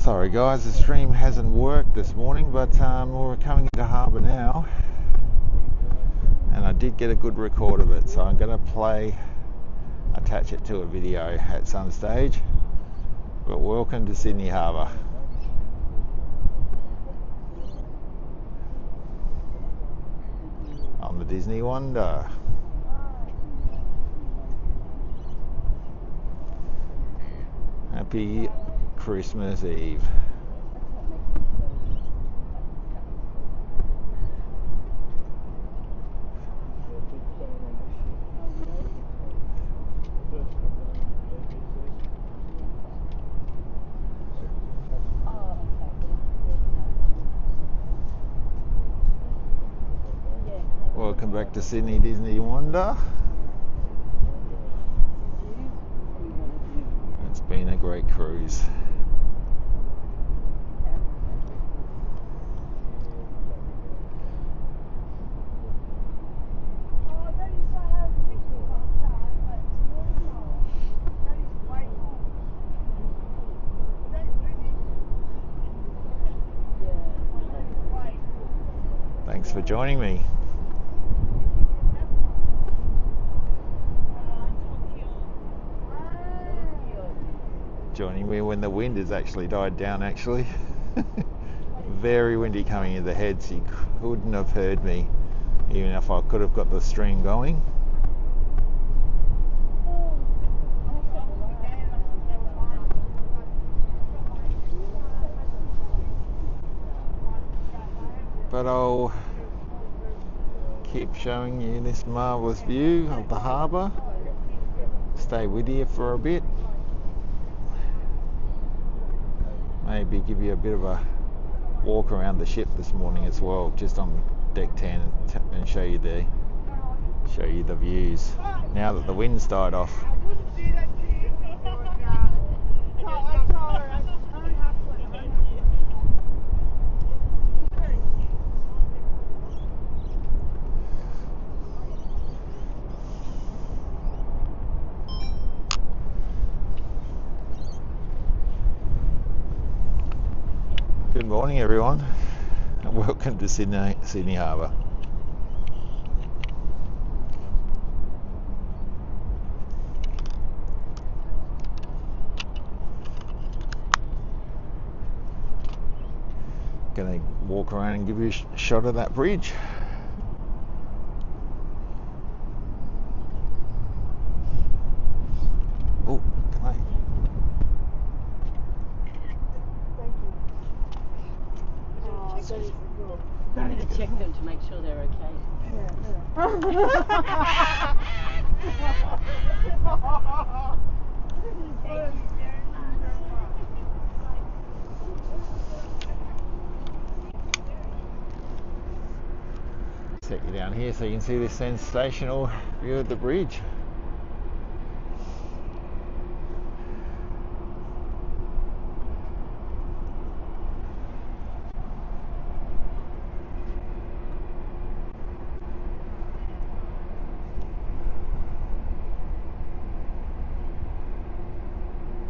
Sorry guys, the stream hasn't worked this morning, but we're coming into harbour now, and I did get a good record of it, so I'm going to attach it to a video at some stage. But welcome to Sydney Harbour. On the Disney Wonder. Happy Christmas Eve. Welcome back to Sydney Disney Wonder. It's been a great cruise. Thanks for joining me. Joining me when the wind has actually died down, actually. Very windy coming in the heads. You couldn't have heard me, even if I could have got the stream going. But I'll keep showing you this marvellous view of the harbour. Stay with you for a bit. Maybe give you a bit of a walk around the ship this morning as well, just on deck 10, and show you the views now that the wind's died off. Good morning everyone, and welcome to Sydney Harbour. Gonna walk around and give you a shot of that bridge. Oh, can I? I'm going to check them to make sure they're okay. Set you down here so you can see this sensational view of the bridge.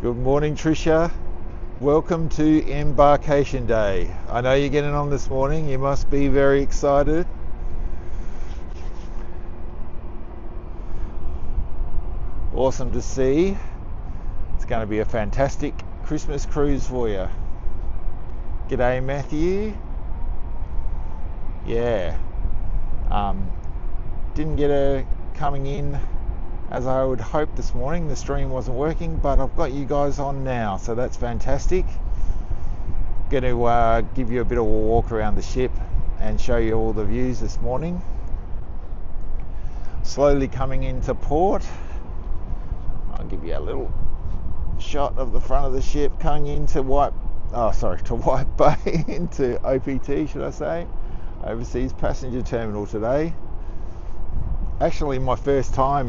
Good morning, Tricia. Welcome to Embarkation Day. I know you're getting on this morning. You must be very excited. Awesome to see. It's going to be a fantastic Christmas cruise for you. G'day, Matthew. Yeah. Didn't get a coming in as I would hope this morning. The stream wasn't working, but I've got you guys on now, so that's fantastic. Going to give you a bit of a walk around the ship and show you all the views this morning. Slowly coming into port. I'll give you a little shot of the front of the ship coming into White Bay, into OPT, should I say, Overseas Passenger Terminal today. Actually my first time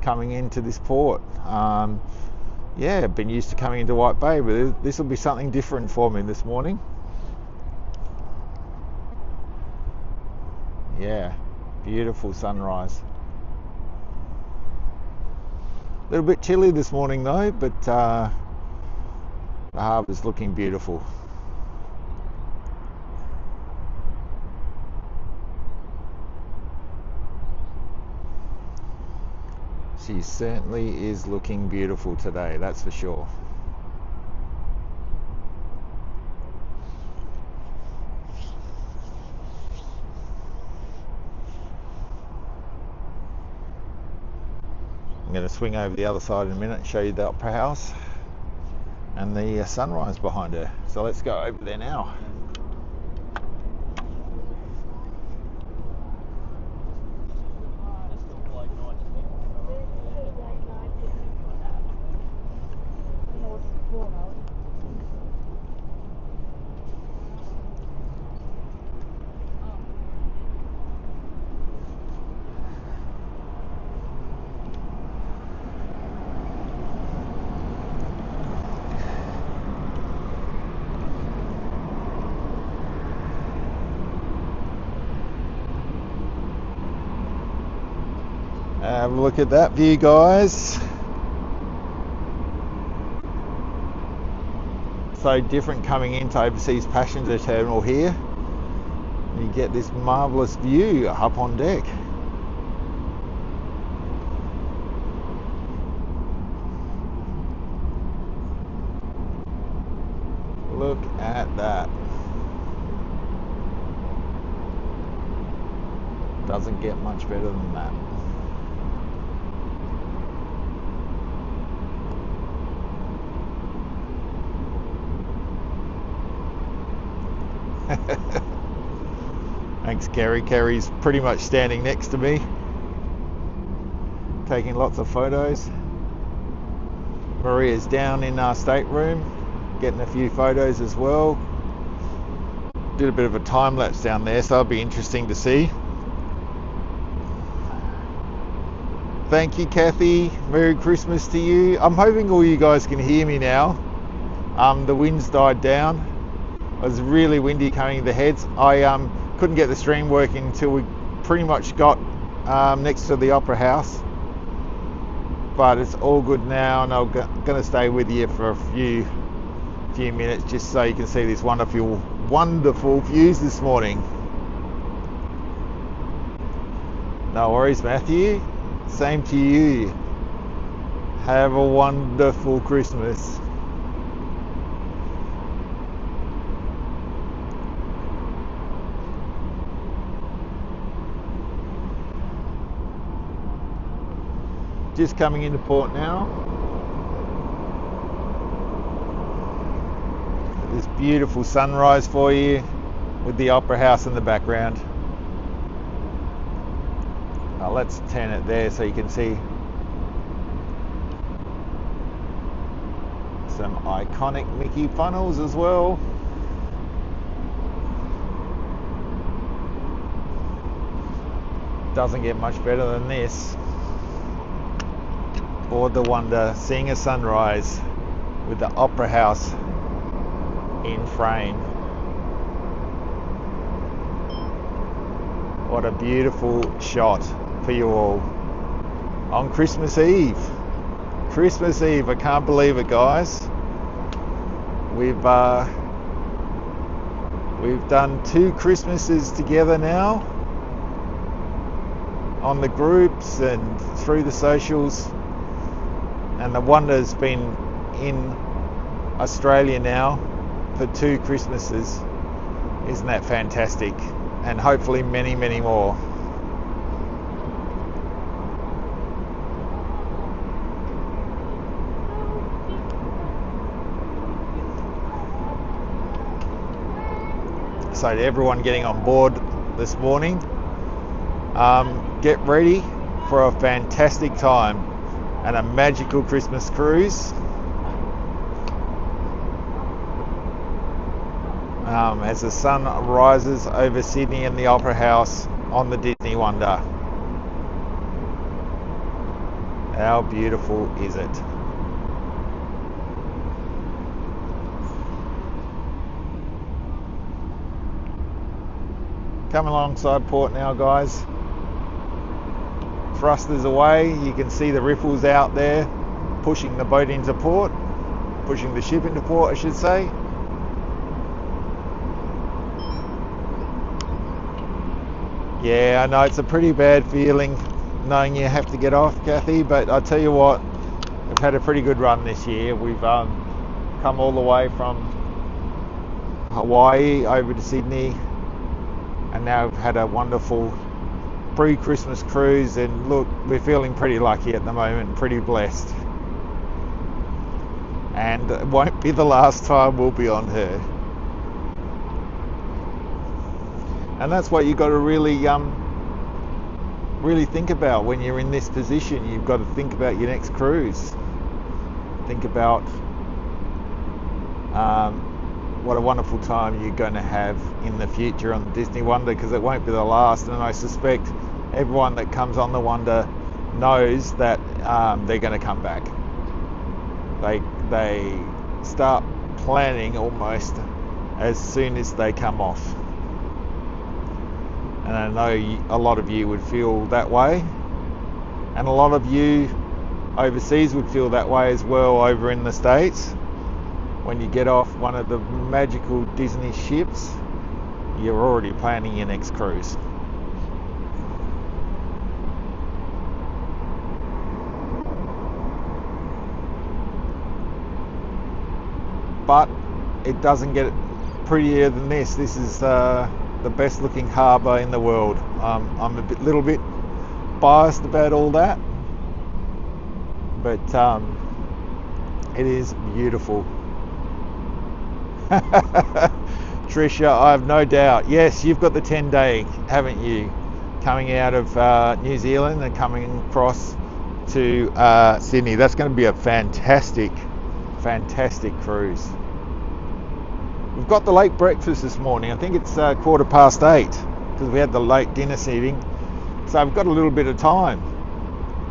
coming into this port. Yeah, been used to coming into White Bay, but this will be something different for me this morning. Yeah, beautiful sunrise. A little bit chilly this morning though, but The harbour's looking beautiful. She certainly is looking beautiful today, that's for sure. I'm going to swing over the other side in a minute and show you the opera house and the sunrise behind her. So let's go over there now. Have a look at that view, guys. So different coming into Overseas Passenger Terminal here. You get this marvellous view up on deck. Look at that. Doesn't get much better than that. Thanks, Kerry. Kerry's pretty much standing next to me, taking lots of photos. Maria's down in our stateroom, getting a few photos as well. Did a bit of a time lapse down there, so it'll be interesting to see. Thank you, Kathy. Merry Christmas to you. I'm hoping all you guys can hear me now. The wind's died down. It was really windy coming to the heads. I couldn't get the stream working until we pretty much got next to the opera house, but it's all good now, and I'm going to stay with you for a few minutes just so you can see these wonderful views this morning. No worries, Matthew. Same to you. Have a wonderful Christmas. Just coming into port now. This beautiful sunrise for you with the opera house in the background. Let's turn it there so you can see some iconic Mickey funnels as well. Doesn't get much better than this. Aboard the Wonder, seeing a sunrise with the opera house in frame. What a beautiful shot for you all on Christmas Eve. Christmas Eve, I can't believe it, guys. We've done 2 Christmases together now on the groups and through the socials. And the Wonder's been in Australia now for 2 Christmases. Isn't that fantastic? And hopefully many, many more. So to everyone getting on board this morning, get ready for a fantastic time and a magical Christmas cruise. As the sun rises over Sydney and the Opera House on the Disney Wonder. How beautiful is it? Coming alongside port now, guys. Thrusters away, you can see the ripples out there pushing the boat into port. pushing the ship into port, I should say. Yeah, I know it's a pretty bad feeling knowing you have to get off, Kathy, but I tell you what, we've had a pretty good run this year. We've come all the way from Hawaii over to Sydney, and now we've had a wonderful pre-Christmas cruise, and look, we're feeling pretty lucky at the moment, pretty blessed. And it won't be the last time we'll be on her. And that's what you've got to really think about when you're in this position. You've got to think about your next cruise. Think about what a wonderful time you're going to have in the future on the Disney Wonder, because it won't be the last. And I suspect everyone that comes on the Wonder knows that they're going to come back. They start planning almost as soon as they come off. And I know a lot of you would feel that way, and a lot of you overseas would feel that way as well over in the States. When you get off one of the magical Disney ships, you're already planning your next cruise. But it doesn't get prettier than this. This is the best looking harbour in the world. I'm a little bit biased about all that, but it is beautiful. Tricia, I have no doubt. Yes, you've got the 10-day, haven't you? Coming out of New Zealand and coming across to Sydney. That's going to be a fantastic cruise. We've got the late breakfast this morning. I think it's 8:15 because we had the late dinner seating. So we've got a little bit of time.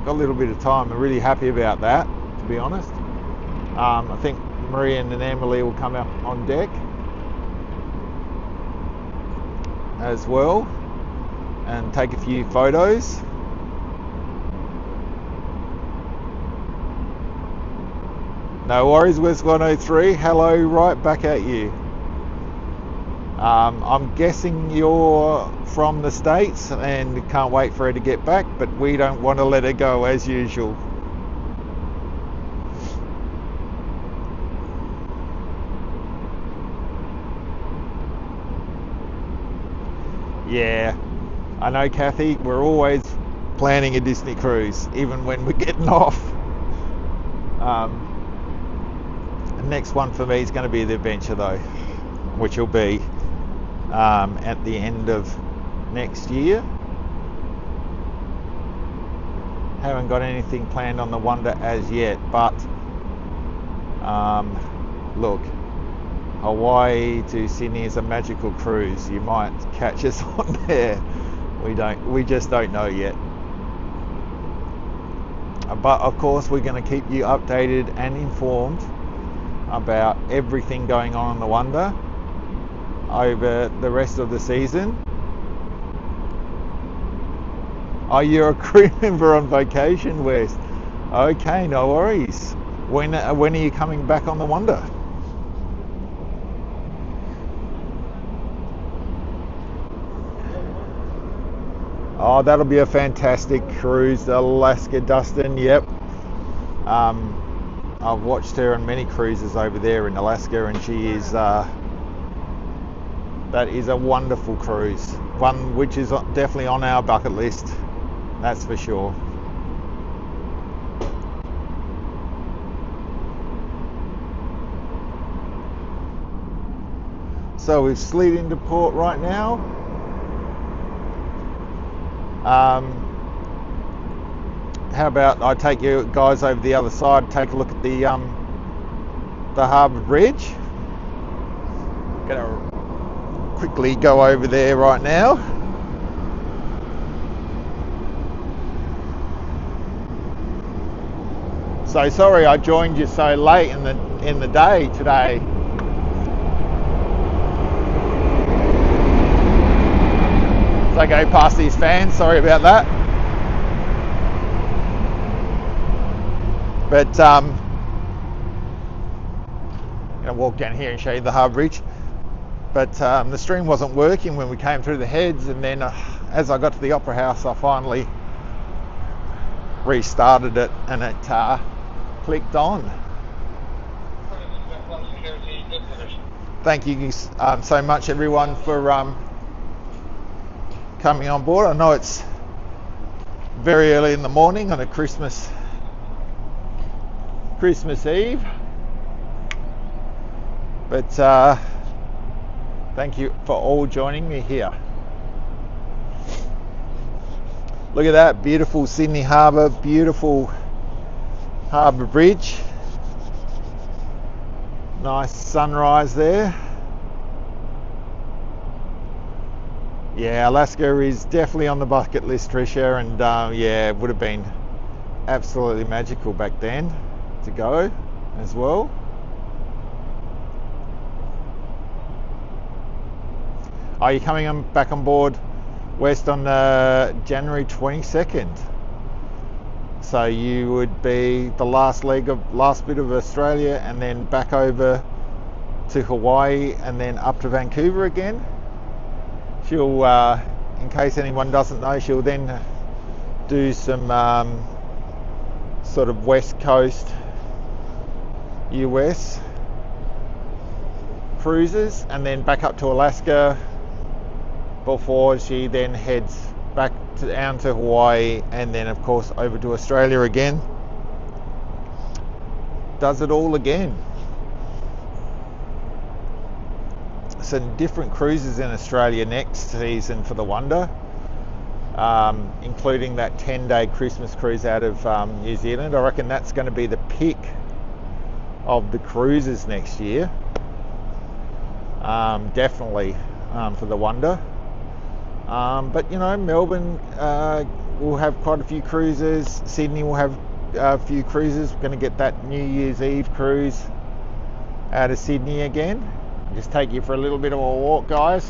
I'm really happy about that, to be honest. I think Maria and Emily will come up on deck as well and take a few photos. No worries, West 103. Hello, right back at you. I'm guessing you're from the States and can't wait for her to get back, but we don't want to let her go as usual. Yeah, I know, Kathy, we're always planning a Disney cruise, even when we're getting off. The next one for me is going to be the Adventure, though, which will be at the end of next year. Haven't got anything planned on the Wonder as yet, but look, Hawaii to Sydney is a magical cruise. You might catch us on there. We just don't know yet. But of course, we're going to keep you updated and informed about everything going on the Wonder over the rest of the season. Oh, you're a crew member on vacation, West. Okay, no worries. When are you coming back on the Wonder? Oh, that'll be a fantastic cruise, Alaska, Dustin. Yep. I've watched her on many cruises over there in Alaska, and she is that is a wonderful cruise, one which is definitely on our bucket list, that's for sure. So we've slid into port right now. How about I take you guys over the other side, take a look at the harbour bridge. Gonna quickly go over there right now. So sorry I joined you so late in the day today. So I go past these fans, sorry about that. But to walk down here and show you the harbour bridge, but the stream wasn't working when we came through the heads, and then as I got to the Opera House, I finally restarted it and it clicked on. Thank you so much, everyone, for coming on board. I know it's very early in the morning on a Christmas Eve, but thank you for all joining me here. Look at that beautiful Sydney Harbour, beautiful harbour bridge. Nice sunrise there. Yeah, Alaska is definitely on the bucket list, Tricia, and yeah, it would have been absolutely magical back then to go as well. Are you coming back on board west on January 22nd? So you would be the last bit of Australia, and then back over to Hawaii, and then up to Vancouver again. She'll, in case anyone doesn't know, she'll then do some sort of West Coast US cruises, and then back up to Alaska before she then heads back down to Hawaii, and then of course over to Australia again. Does it all again. Some different cruises in Australia next season for the Wonder, including that 10-day Christmas cruise out of New Zealand. I reckon that's going to be the pick of the cruises next year, definitely for the Wonder. But you know, Melbourne will have quite a few cruises. Sydney will have a few cruises. We're going to get that New Year's Eve cruise out of Sydney again. Just take you for a little bit of a walk, guys.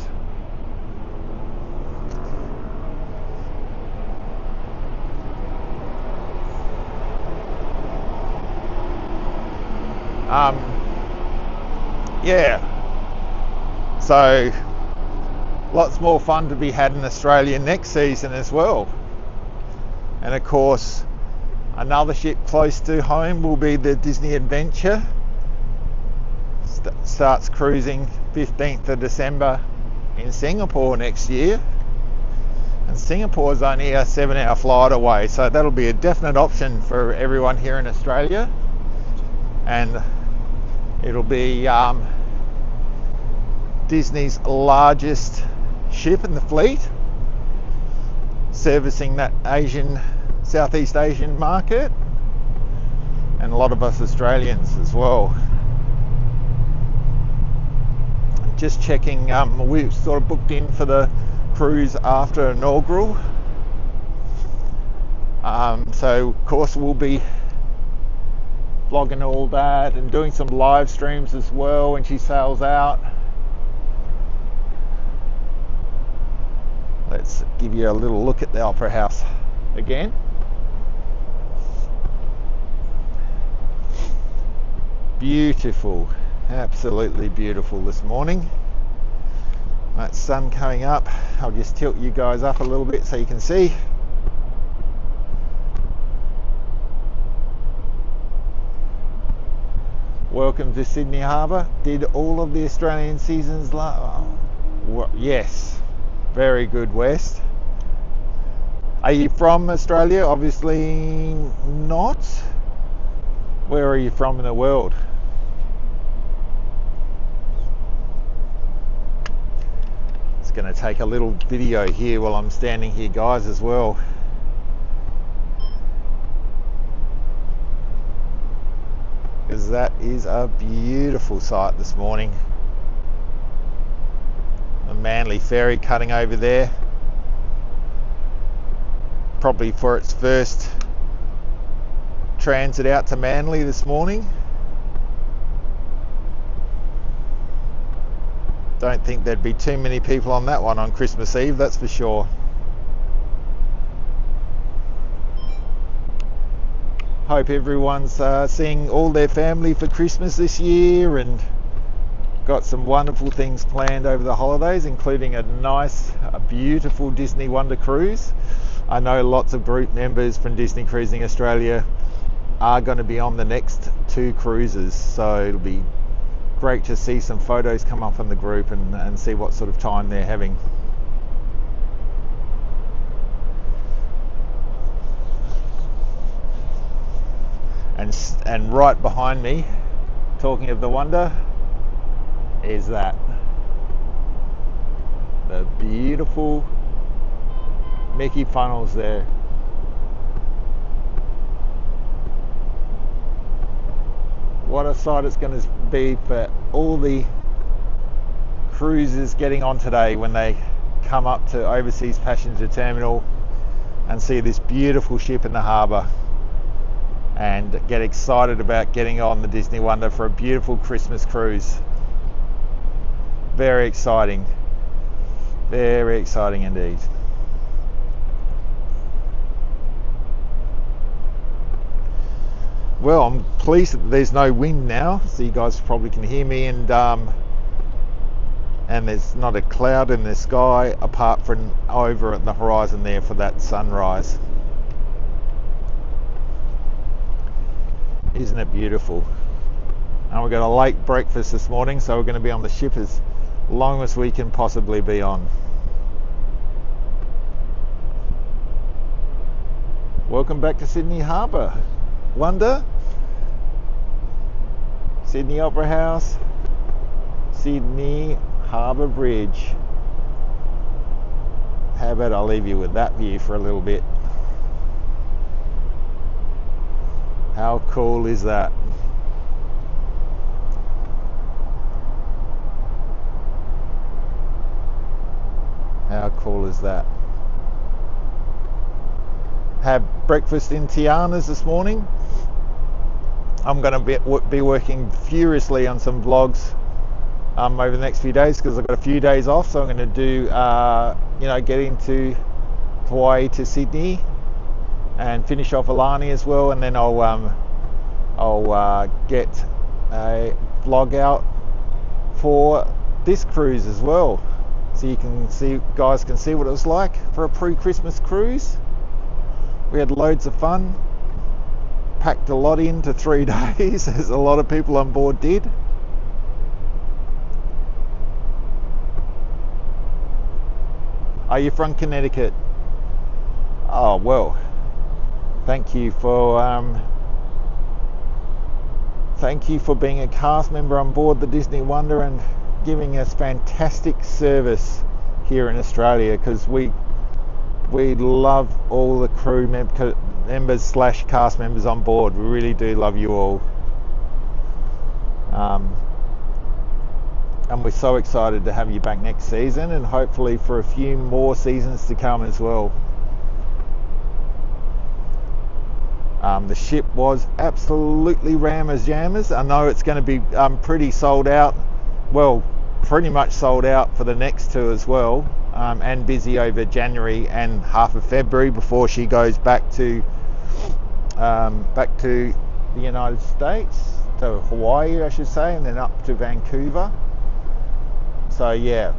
Yeah, so lots more fun to be had in Australia next season as well. And of course, another ship close to home will be the Disney Adventure. Starts cruising 15th of December in Singapore next year, and Singapore is only a 7-hour flight away, so that'll be a definite option for everyone here in Australia. And it'll be Disney's largest ship in the fleet, servicing that Southeast Asian market, and a lot of us Australians as well. Just checking, we've sort of booked in for the cruise after inaugural, so of course we'll be vlogging all that and doing some live streams as well when she sails out. Let's give you a little look at the Opera House again. Beautiful, absolutely beautiful this morning. That sun coming up. I'll just tilt you guys up a little bit so you can see. Welcome to Sydney Harbour. Did all of the Australian seasons yes, very good west. Are you from Australia? Obviously not. Where are you from in the world? It's going to take a little video here while I'm standing here, guys, as well. Because that is a beautiful sight this morning. The Manly ferry cutting over there, probably for its first transit out to Manly this morning. Don't think there'd be too many people on that one on Christmas Eve, that's for sure. Hope everyone's seeing all their family for Christmas this year, and got some wonderful things planned over the holidays, including a beautiful Disney Wonder cruise. I know lots of group members from Disney Cruising Australia are going to be on the next 2 cruises, so it'll be great to see some photos come up on the group and see what sort of time they're having. And right behind me, talking of the Wonder, is that the beautiful Mickey funnels there. What a sight it's going to be for all the cruisers getting on today when they come up to Overseas Passenger Terminal and see this beautiful ship in the harbour and get excited about getting on the Disney Wonder for a beautiful Christmas cruise. Very exciting indeed. Well, I'm pleased that there's no wind now, so you guys probably can hear me, and there's not a cloud in the sky apart from over at the horizon there for that sunrise. Isn't it beautiful? And we've got a late breakfast this morning, so we're going to be on the ship as long as we can possibly be on. Welcome back to Sydney Harbour. Wonder, Sydney Opera House, Sydney Harbour Bridge. How about I leave you with that view for a little bit? How cool is that? How cool is that? Had breakfast in Tiana's this morning. I'm going to be working furiously on some vlogs over the next few days because I've got a few days off, so I'm going to do get into Hawaii to Sydney and finish off Alani as well, and then I'll get a vlog out for this cruise as well, so you guys can see what it was like for a pre-Christmas cruise. We had loads of fun, packed a lot into 3 days, as a lot of people on board did. Are you from Connecticut? Oh well, thank you for being a cast member on board the Disney Wonder and giving us fantastic service here in Australia, because we love all the crew members / cast members on board. We really do love you all, and we're so excited to have you back next season, and hopefully for a few more seasons to come as well. The ship was absolutely rammers jammers. I know it's going to be pretty sold out, well, pretty much sold out for the next 2 as well, and busy over January and half of February before she goes back to the United States, to Hawaii I should say, and then up to Vancouver. So yeah,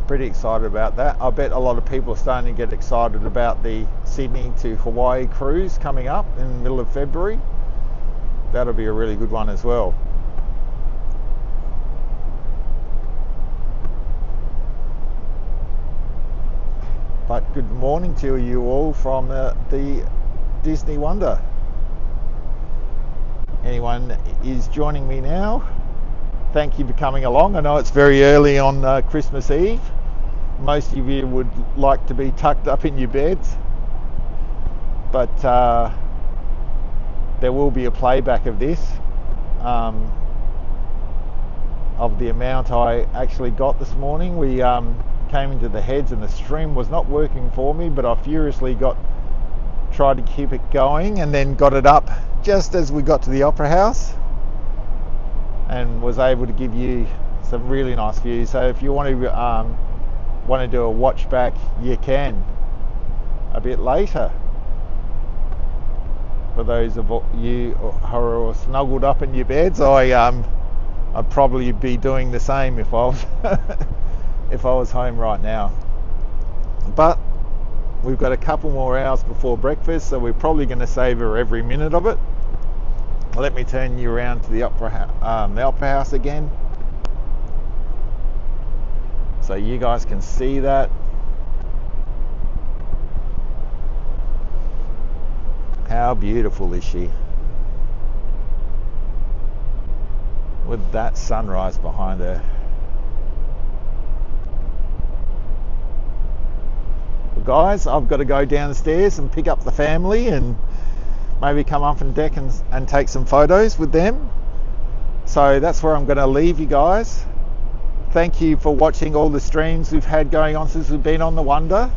pretty excited about that. I bet a lot of people are starting to get excited about the Sydney to Hawaii cruise coming up in the middle of February. That'll be a really good one as well. But good morning to you all from the Disney Wonder. Anyone is joining me now, thank you for coming along. I know it's very early on Christmas Eve. Most of you would like to be tucked up in your beds, but there will be a playback of this, of the amount I actually got this morning. We came into the heads and the stream was not working for me, but I furiously tried to keep it going, and then got it up just as we got to the Opera House, and was able to give you some really nice views. So if you want to do a watch back, you can a bit later. For those of you who are snuggled up in your beds, I I'd probably be doing the same if I was if I was home right now. But we've got a couple more hours before breakfast, so we're probably going to savour every minute of it. Let me turn you around to the opera house again, so you guys can see that. How beautiful is she? With that sunrise behind her. Well, guys, I've got to go downstairs and pick up the family and maybe come up on deck and take some photos with them. So that's where I'm going to leave you guys. Thank you for watching all the streams we've had going on since we've been on the Wonder.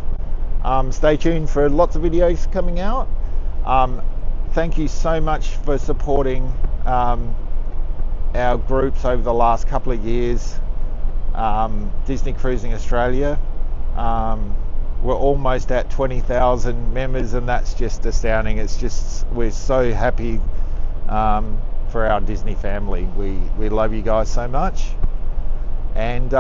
Stay tuned for lots of videos coming out. Thank you so much for supporting our groups over the last couple of years. Disney Cruising Australia, we're almost at 20,000 members, and that's just astounding. It's just, we're so happy for our Disney family. We love you guys so much, and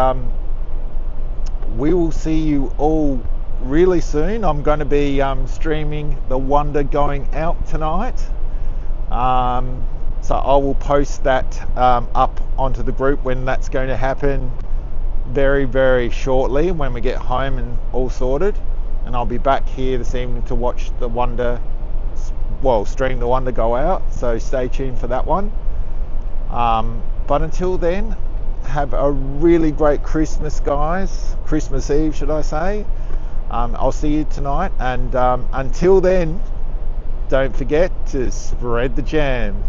we will see you all really soon. I'm going to be streaming the Wonder going out tonight, so I will post that up onto the group when that's going to happen very, very shortly, when we get home and all sorted. And I'll be back here this evening to watch the Wonder, well, stream the Wonder go out, so stay tuned for that one. But until then, have a really great Christmas, guys. Christmas Eve, should I say. I'll see you tonight, and until then, don't forget to spread the jam.